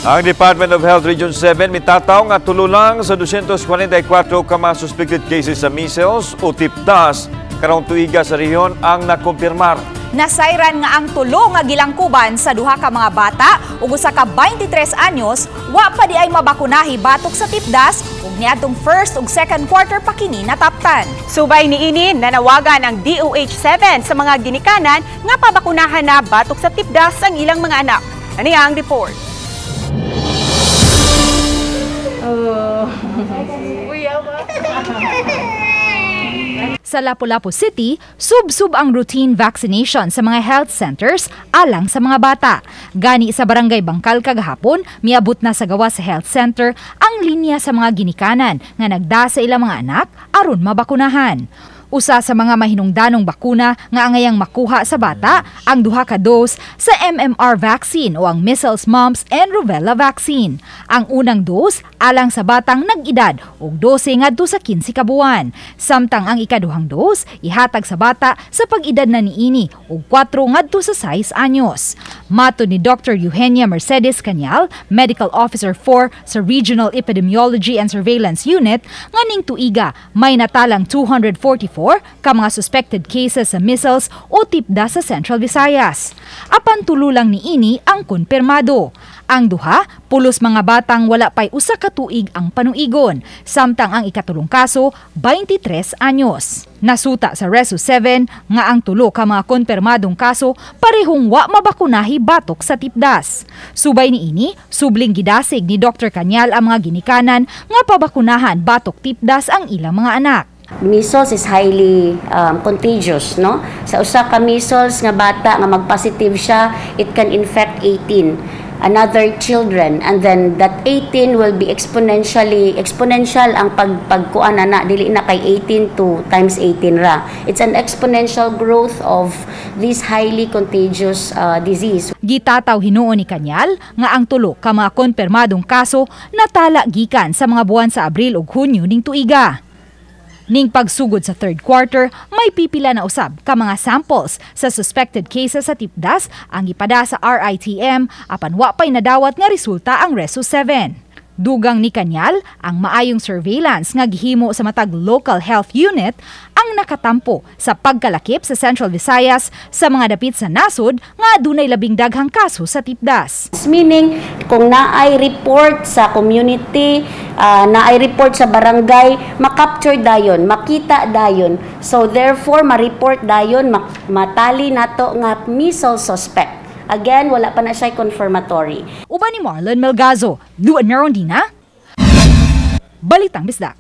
Ang Department of Health Region 7 mitataw nga tulo lang sa 244 ka mga suspected cases sa measles o tipdas karong tuiga sa rehiyon ang nakumpirmar. Nasayran nga ang tulo nga gilangkuban sa duha ka mga bata ug usa ka 23 anyos wa pa di ay mabakunahi batok sa tipdas ug niadtong first ug second quarter pa kini nataptan. Subay niini nanawagan ang DOH-7 sa mga ginikanan nga pabakunahan na batok sa tipdas ang ilang mga anak. Ani ang report. Sa Lapu-Lapu City, sub-sub ang routine vaccination sa mga health centers alang sa mga bata. Gani sa Barangay Bangkal kagahapon, miabot na sa gawa sa health center ang linya sa mga ginikanan nga nagda sa ilang mga anak aron mabakunahan. Usa sa mga mahinungdanong bakuna nga angayang makuha sa bata ang duha ka dose sa MMR vaccine o ang measles, mumps and rubella vaccine. Ang unang dose alang sa batang nag-edad og 12 ngadto sa 15 ka buwan. Samtang ang ikaduhang dose ihatag sa bata sa pag-edad na niini og 4 ngadto sa 6 anyos. Matud ni Dr. Eugenia Mercedes Cañal, Medical Officer 4 sa Regional Epidemiology and Surveillance Unit, nga ning tuiga may natalang 244 ka mga suspected cases sa measles o tipdas sa Central Visayas. Apan tulo lang niini ang konpirmado. Ang duha, pulos mga batang wala pay usa ka tuig ang panuigon, samtang ang ikatulong kaso 23 anyos. Nasuta sa Reso 7 nga ang tulo ka mga konpirmadong kaso parehong wa mabakunahi batok sa tipdas. Subay niini, subling gidasig ni Dr. Cañal ang mga ginikanan nga pabakunahan batok tipdas ang ilang mga anak. Measles is highly contagious, no? Sa usa ka measles nga bata nga mag-positive siya, it can infect 18 another children, and then that 18 will be exponential ang pagkuan na dili na kay 18 to times 18 ra. It's an exponential growth of this highly contagious disease. Gitataw hinuon ni Cañal nga ang tulo ka mga konpirmadong kaso natala gikan sa mga buwan sa Abril ug Hunyo ning tuiga. Ning pagsugod sa third quarter, may pipila na usab ka mga samples sa suspected cases sa tipdas ang ipada sa RITM apan wa pay nadawat nga resulta ang Reso 7. Dugang ni Cañal, ang maayong surveillance nga gihimo sa matag local health unit ang nakatampo sa pagkalakip sa Central Visayas sa mga dapit sa nasod nga adunay labing daghang kaso sa tipdas. Meaning, kung naay report sa community, naay report sa barangay, makapture dayon, makita dayon. So therefore, ma-report dayon, matali nato nga measles suspect. Again, wala pa na siya confirmatory. Uban ni Marlon Melgazo, Luan Narondina, Balitang Bisdak.